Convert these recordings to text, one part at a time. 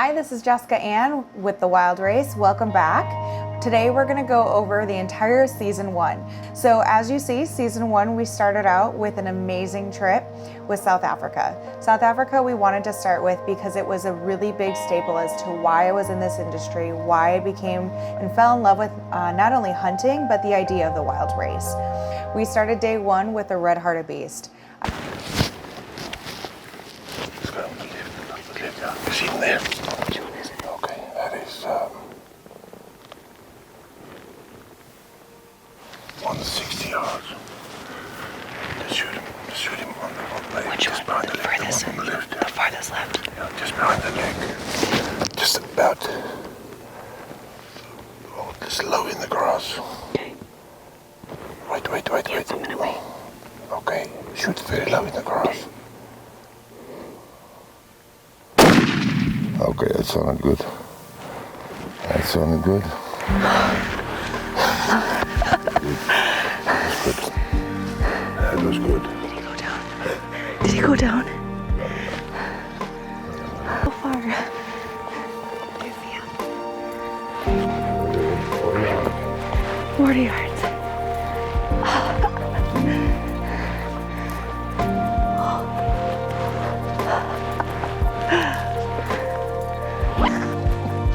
Hi, this is Jessica Ann with The Wild Race. Welcome back. Today we're going to go over the entire season 1. So as you see, season 1 we started out with an amazing trip with South Africa. South Africa we wanted to start with because it was a really big staple as to why I was in this industry, why I became and fell in love with not only hunting but the idea of the wild race. We started day 1 with a red-hearted beast. You see him there? Which one is it? Okay, that is 160 yards. Just shoot him on the leg. Which just one? behind the leg. Farthest, On the left. the farthest left. Yeah, just behind the leg. Just about just low in the grass. Okay. Wait. I'm gonna wait. Okay, shoot very low in the grass. Okay, that sounded good. That sounded good. That was good. Did he go down? Did he go down? How far? 40 yards.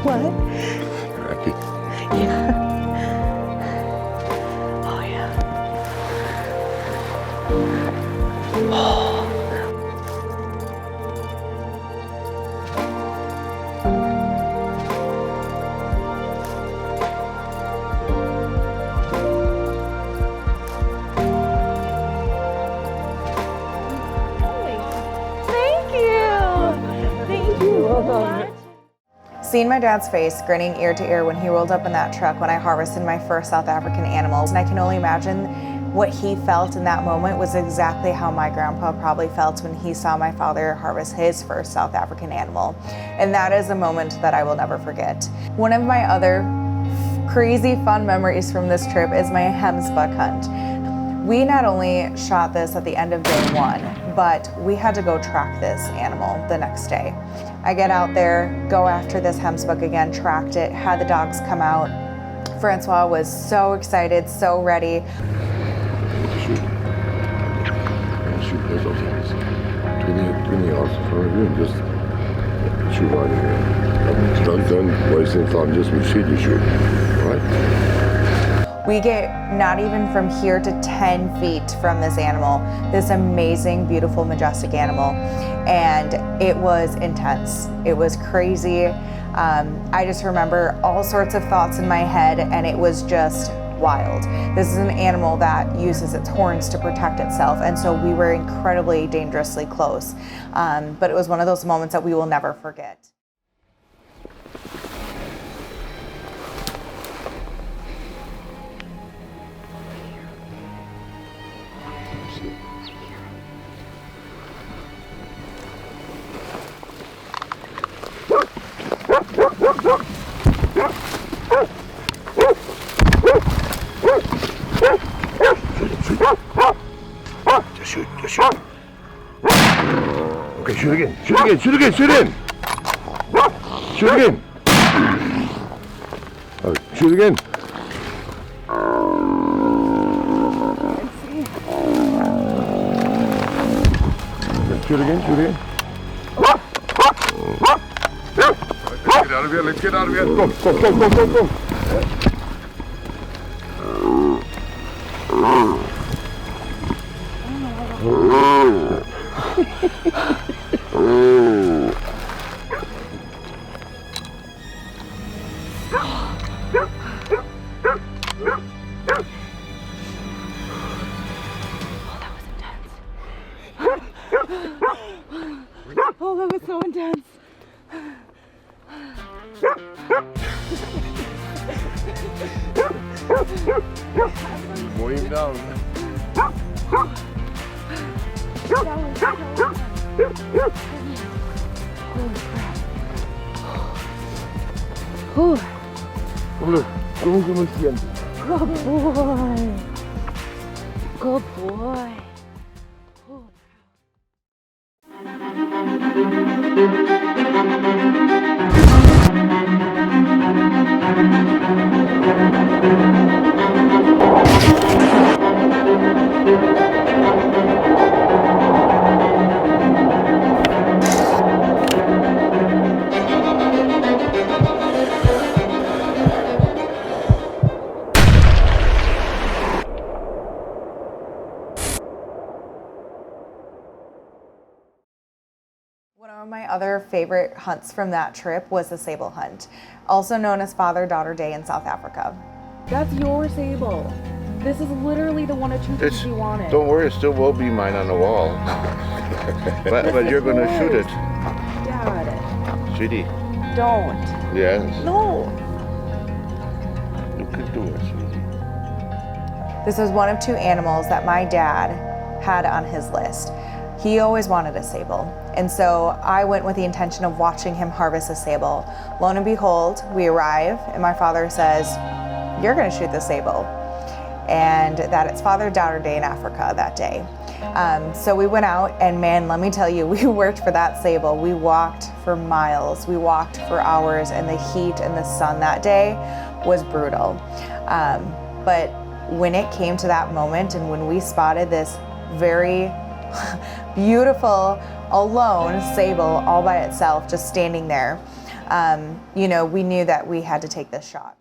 What? Happy. Yeah. Oh, yeah. Oh. Thank you. Thank you so much. Seeing my dad's face grinning ear to ear when he rolled up in that truck when I harvested my first South African animals, and I can only imagine what he felt in that moment was exactly how my grandpa probably felt when he saw my father harvest his first South African animal. And that is a moment that I will never forget. One of my other crazy fun memories from this trip is my hemsbuck hunt. We not only shot this at the end of day 1, but we had to go track this animal the next day. I get out there, go after this hemsbuck again, tracked it, had the dogs come out. Francois was so excited, so ready. Shoot those off 20 yards in front of you and just shoot right in here. Don't waste any time, just when you shoot, right? We get not even from here to 10 feet from this animal, this amazing, beautiful, majestic animal. And it was intense. It was crazy. I just remember all sorts of thoughts in my head, and it was just wild. This is an animal that uses its horns to protect itself, and so we were incredibly dangerously close. But it was one of those moments that we will never forget. Just shoot. Okay, shoot again. Shoot in. Shoot again. Oh, shoot again. Shoot again. Let's get out of here. Come. Oh, that was so intense. More him down. Holy crap. Good boy. Good boy. Holy cow. other favorite hunts from that trip was the sable hunt, also known as Father-Daughter Day in South Africa. That's your sable. This is literally the one of two things you wanted. Don't worry, it still will be mine on the wall. but you're going to shoot it. Dad, Sweetie. don't. Yes. No. You could do it, sweetie. This was one of two animals that my dad had on his list. He always wanted a sable, and so I went with the intention of watching him harvest a sable. Lo and behold, we arrive, and my father says, "You're going to shoot the sable," and that it's Father-Daughter Day in Africa that day. So we went out, and man, let me tell you, we worked for that sable. We walked for miles, we walked for hours, and the heat and the sun that day was brutal. But when it came to that moment, and when we spotted this very beautiful, alone sable all by itself, just standing there, you know, we knew that we had to take this shot.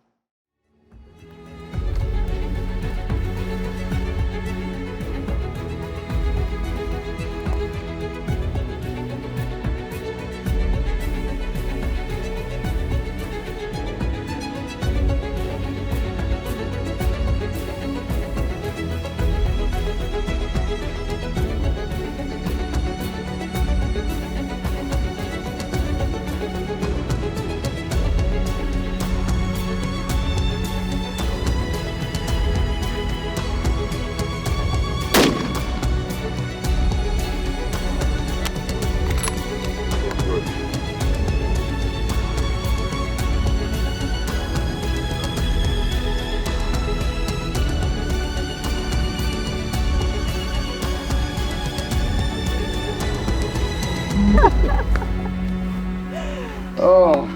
Oh.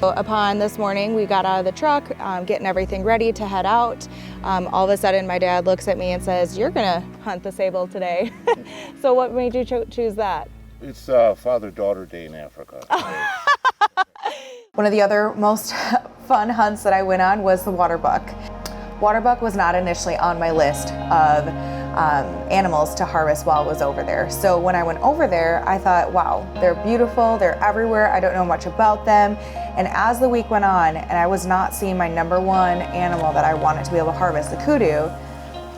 Upon this morning, we got out of the truck, getting everything ready to head out. All of a sudden, my dad looks at me and says, "You're gonna hunt the sable today." So what made you choose that? It's Father-Daughter Day in Africa. One of the other most fun hunts that I went on was the water buck. Water buck was not initially on my list of animals to harvest while I was over there. So when I went over there, I thought, wow, they're beautiful, they're everywhere, I don't know much about them. And as the week went on, and I was not seeing my number one animal that I wanted to be able to harvest, the kudu,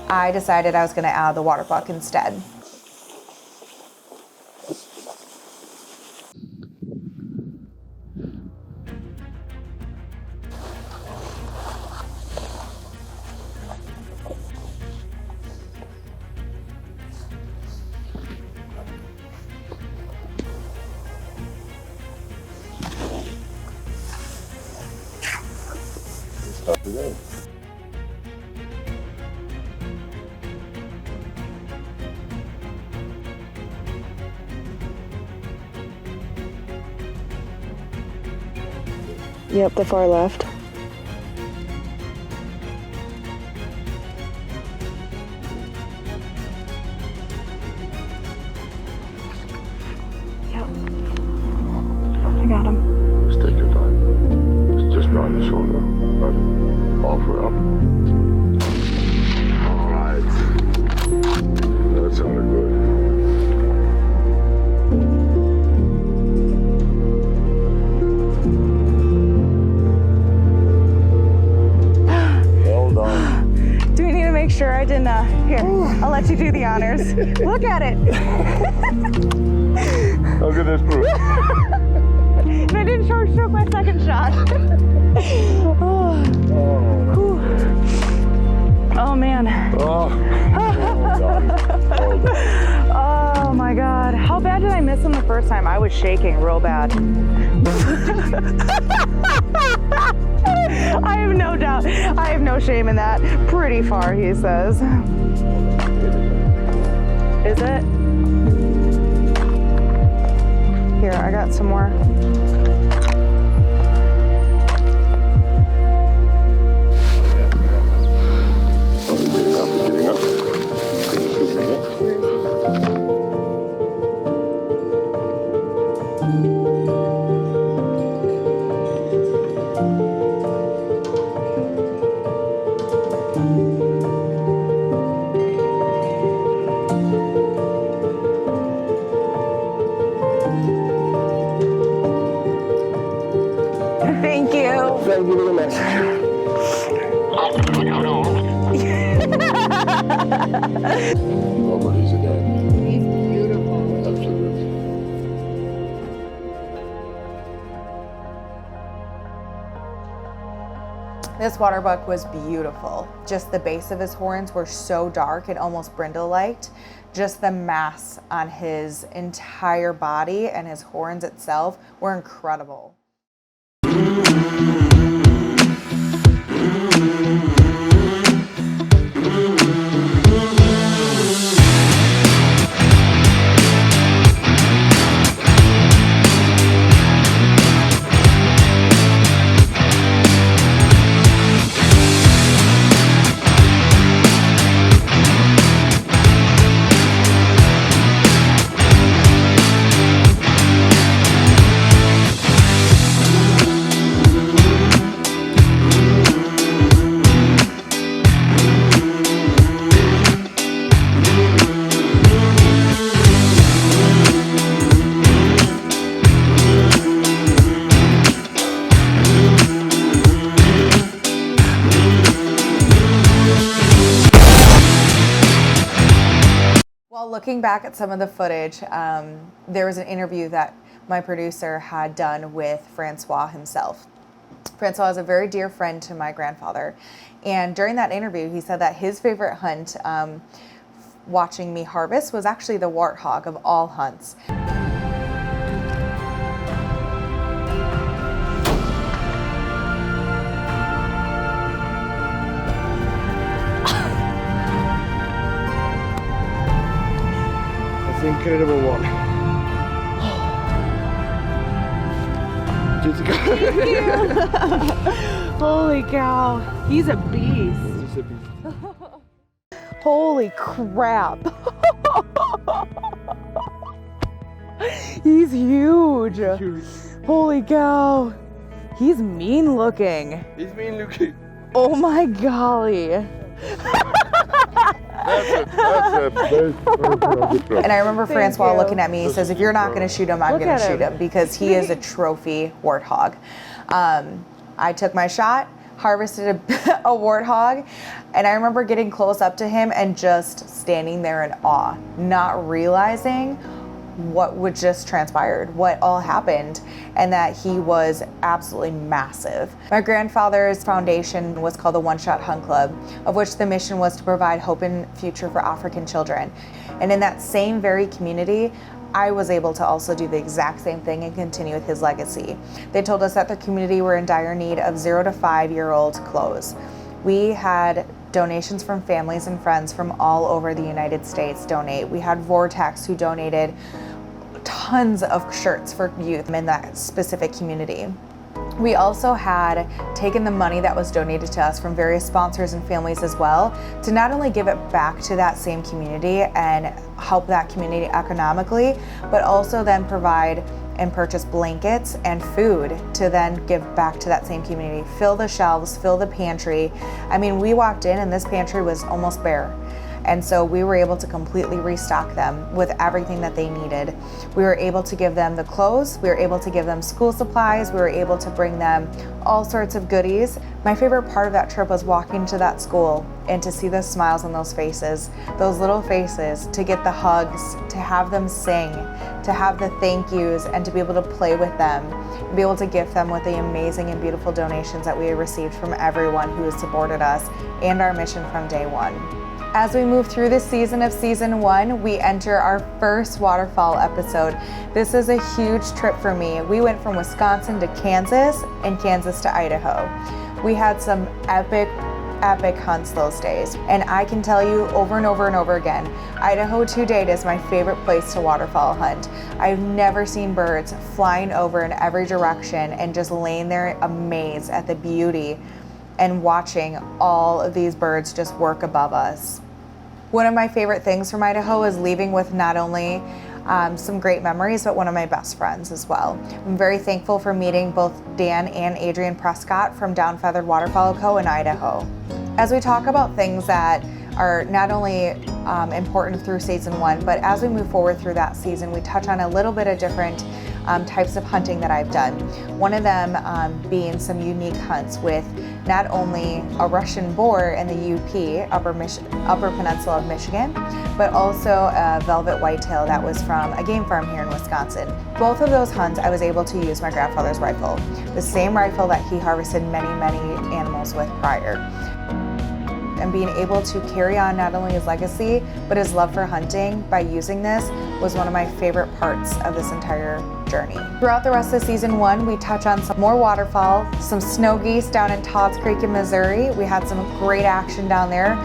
I decided I was gonna add the water buck instead. Stop today. Yep, the far left. Yep. I got him. Just take your time. It's just behind the shoulder. Right. Offer up. All right. That sounded good. Well done. Do we need to make sure I didn't, here, I'll let you do the honors. Look at it. Look at this proof. And I didn't stroke my second shot. Oh. Oh man. Oh. Well done. Well done. Oh my God. How bad did I miss him the first time? I was shaking real bad. I have no doubt. I have no shame in that. Pretty far, he says. Is it? Here, I got some more. Getting up. trying to give you a message. Oh, but he's a dad. He's beautiful. Absolutely. This water buck was beautiful. Just the base of his horns were so dark and almost brindle-like. Just the mass on his entire body and his horns itself were incredible. While looking back at some of the footage, there was an interview that my producer had done with Francois himself. Francois is a very dear friend to my grandfather, and during that interview he said that his favorite hunt watching me harvest was actually the warthog of all hunts. That's an incredible one. Jessica. Holy cow. He's a beast. Just a beast. Holy crap. He's huge. Huge. Holy cow. He's mean looking. He's mean looking. Oh my golly. And I remember Thank Francois you. looking at me, he says, if you're not going to shoot him, I'm Look going to at shoot him. him because he is a trophy warthog. I took my shot, harvested a warthog, and I remember getting close up to him and just standing there in awe, not realizing what would just transpired, what all happened, and that he was absolutely massive. My grandfather's foundation was called the One Shot Hunt Club, of which the mission was to provide hope and future for African children. And in that same very community, I was able to also do the exact same thing and continue with his legacy. They told us that the community were in dire need of 0 to 5-year-old clothes. We had donations from families and friends from all over the United States donate. We had Vortex who donated tons of shirts for youth in that specific community. We also had taken the money that was donated to us from various sponsors and families as well to not only give it back to that same community and help that community economically, but also then provide and purchase blankets and food to then give back to that same community. Fill the shelves, fill the pantry. I mean, we walked in and this pantry was almost bare. And so we were able to completely restock them with everything that they needed. We were able to give them the clothes, we were able to give them school supplies, we were able to bring them all sorts of goodies. My favorite part of that trip was walking to that school and to see the smiles on those faces, those little faces, to get the hugs, to have them sing, to have the thank yous, and to be able to play with them, and be able to gift them with the amazing and beautiful donations that we received from everyone who has supported us and our mission from day one. As we move through the season of season 1, we enter our first waterfall episode. This is a huge trip for me. We went from Wisconsin to Kansas and Kansas to Idaho. We had some epic hunts those days. And I can tell you over and over and over again, Idaho to date is my favorite place to waterfowl hunt. I've never seen birds flying over in every direction and just laying there amazed at the beauty and watching all of these birds just work above us. One of my favorite things from Idaho is leaving with not only some great memories, but one of my best friends as well. I'm very thankful for meeting both Dan and Adrian Prescott from Down Feathered Waterfowl Co. in Idaho. As we talk about things that are not only important through season 1, but as we move forward through that season, we touch on a little bit of different types of hunting that I've done. One of them being some unique hunts with not only a Russian boar in the UP, Upper Peninsula of Michigan, but also a velvet whitetail that was from a game farm here in Wisconsin. Both of those hunts I was able to use my grandfather's rifle, the same rifle that he harvested many animals with prior. And being able to carry on not only his legacy, but his love for hunting by using this was one of my favorite parts of this entire journey. Throughout the rest of season 1, we touch on some more waterfowl, some snow geese down in Todd's Creek in Missouri. We had some great action down there.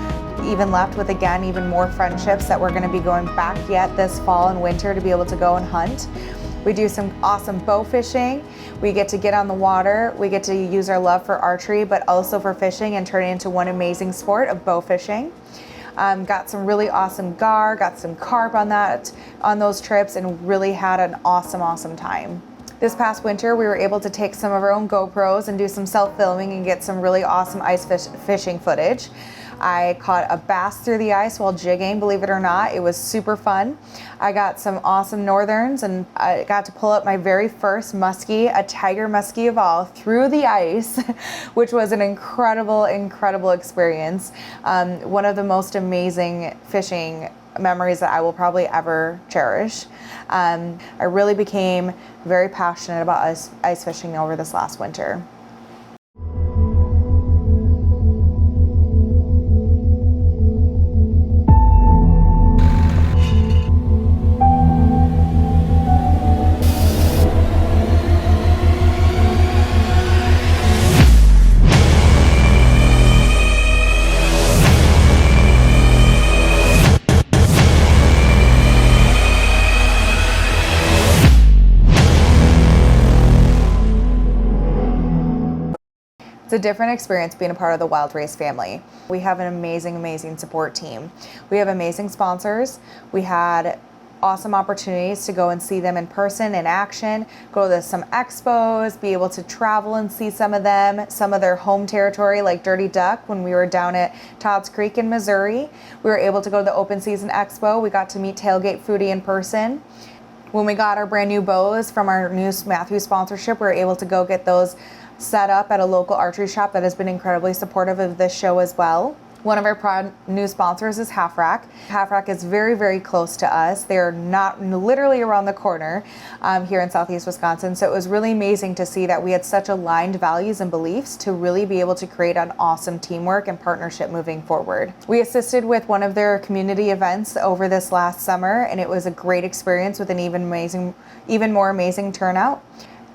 Even left with, again, even more friendships that we're gonna be going back yet this fall and winter to be able to go and hunt. We do some awesome bow fishing. We get to get on the water. We get to use our love for archery, but also for fishing and turn it into one amazing sport of bow fishing. Got some really awesome gar, got some carp on those trips, and really had an awesome time. This past winter, we were able to take some of our own GoPros and do some self-filming and get some really awesome ice fishing footage. I caught a bass through the ice while jigging, believe it or not. It was super fun. I got some awesome northerns, and I got to pull up my very first muskie, a tiger muskie of all, through the ice, which was an incredible experience. One of the most amazing fishing memories that I will probably ever cherish. I really became very passionate about ice fishing over this last winter. It's a different experience being a part of the Wild Race family. We have an amazing support team. We have amazing sponsors. We had awesome opportunities to go and see them in person, in action, go to some expos, be able to travel and see some of them, some of their home territory like Dirty Duck when we were down at Todd's Creek in Missouri. We were able to go to the Open Season Expo. We got to meet Tailgate Foodie in person. When we got our brand new bows from our new Matthew sponsorship, we were able to go get those set up at a local archery shop that has been incredibly supportive of this show as well. One of our new sponsors is Half Rack. Half Rack is very close to us. They're not literally around the corner here in Southeast Wisconsin. So it was really amazing to see that we had such aligned values and beliefs to really be able to create an awesome teamwork and partnership moving forward. We assisted with one of their community events over this last summer, and it was a great experience with an even more amazing turnout.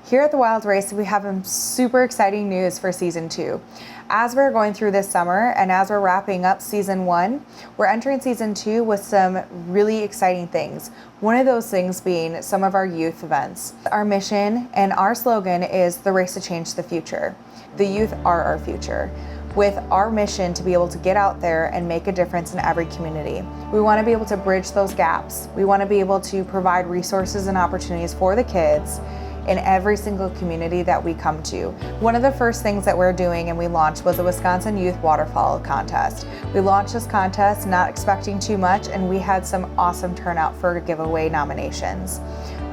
Here at the Wild Race, we have some super exciting news for season 2. As we're going through this summer and as we're wrapping up season 1, we're entering season 2 with some really exciting things. One of those things being some of our youth events. Our mission and our slogan is the race to change the future. The youth are our future. With our mission to be able to get out there and make a difference in every community. We want to be able to bridge those gaps. We want to be able to provide resources and opportunities for the kids in every single community that we come to. One of the first things that we're doing and we launched was a Wisconsin Youth Waterfowl Contest. We launched this contest not expecting too much, and we had some awesome turnout for giveaway nominations.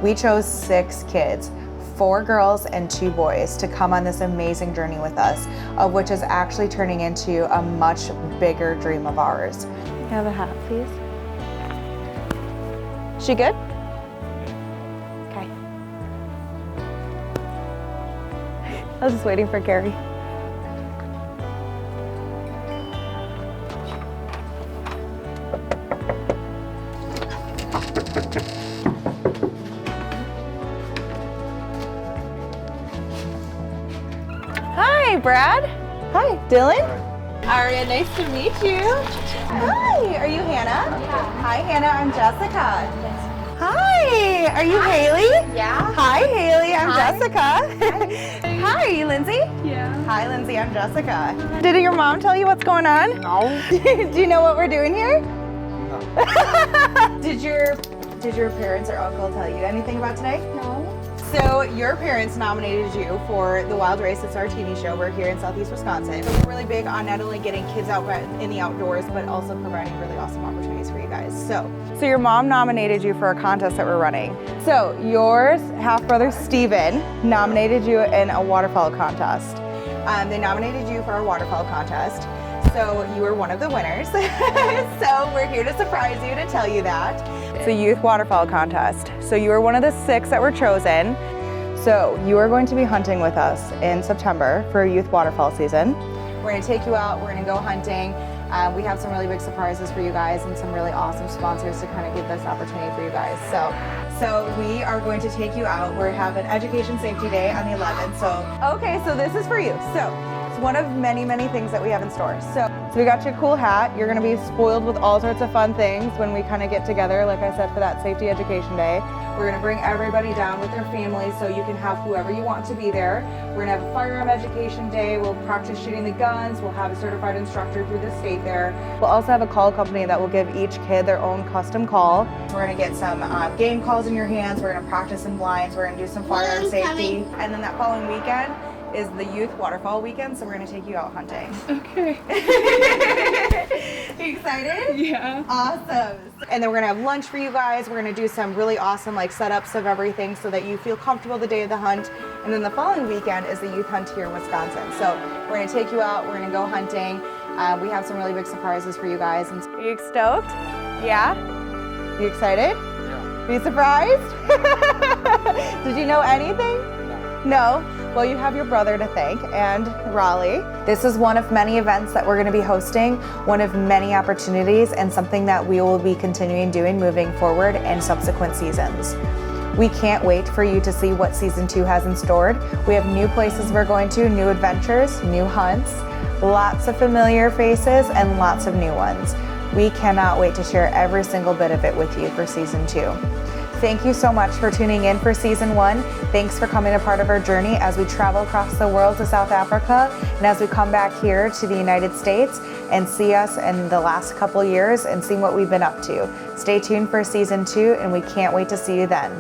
We chose 6 kids, 4 girls and 2 boys, to come on this amazing journey with us, of which is actually turning into a much bigger dream of ours. Can I have a hat, please? She good? Okay. I was just waiting for Carrie. Hi, Brad. Hi, Dylan. Aria, nice to meet you. Hi, are you Hannah? Yeah. Hi, Hannah, I'm Jessica. Hi, are you Haley? Yeah. Hi, Haley, I'm Jessica. Hi, Lindsay? Yeah. Hi, Lindsay, I'm Jessica. Did your mom tell you what's going on? No. Do you know what we're doing here? No. Did your parents or uncle tell you anything about today? No. So your parents nominated you for the Wild Race. It's our TV show. We're here in Southeast Wisconsin. So we're really big on not only getting kids out in the outdoors, but also providing really awesome opportunities for you guys. So your mom nominated you for a contest that we're running. So yours half-brother Steven nominated you in a waterfowl contest. They nominated you for our waterfowl contest. So you were one of the winners. So we're here to surprise you to tell you that. It's a youth waterfowl contest. So you were one of the 6 that were chosen. So you are going to be hunting with us in September for a youth waterfowl season. We're going to take you out, we're going to go hunting. We have some really big surprises for you guys and some really awesome sponsors to kind of give this opportunity for you guys. So we are going to take you out. We're having Education Safety Day on the 11th. So this is for you. So it's one of many, many things that we have in store. So we got you a cool hat. You're gonna be spoiled with all sorts of fun things when we kind of get together, like I said, for that Safety Education Day. We're gonna bring everybody down with their families so you can have whoever you want to be there. We're gonna have a firearm education day. We'll practice shooting the guns. We'll have a certified instructor through the state there. We'll also have a call company that will give each kid their own custom call. We're gonna get some game calls in your hands. We're gonna practice some blinds. We're gonna do some firearm safety. And then that following weekend is the youth waterfowl weekend, so we're gonna take you out hunting. Okay. You excited? Yeah. Awesome. And then we're gonna have lunch for you guys. We're gonna do some really awesome like setups of everything so that you feel comfortable the day of the hunt. And then the following weekend is the youth hunt here in Wisconsin. So we're gonna take you out, we're gonna go hunting. We have some really big surprises for you guys. And are you stoked? Yeah? You excited? Yeah. Are you surprised? Did you know anything? No? Well, you have your brother to thank and Raleigh. This is one of many events that we're going to be hosting, one of many opportunities, and something that we will be continuing doing moving forward in subsequent seasons. We can't wait for you to see what season 2 has in store. We have new places we're going to, new adventures, new hunts, lots of familiar faces, and lots of new ones. We cannot wait to share every single bit of it with you for season 2. Thank you so much for tuning in for season 1. Thanks for coming a part of our journey as we travel across the world to South Africa and as we come back here to the United States and see us in the last couple years and see what we've been up to. Stay tuned for season 2 and we can't wait to see you then.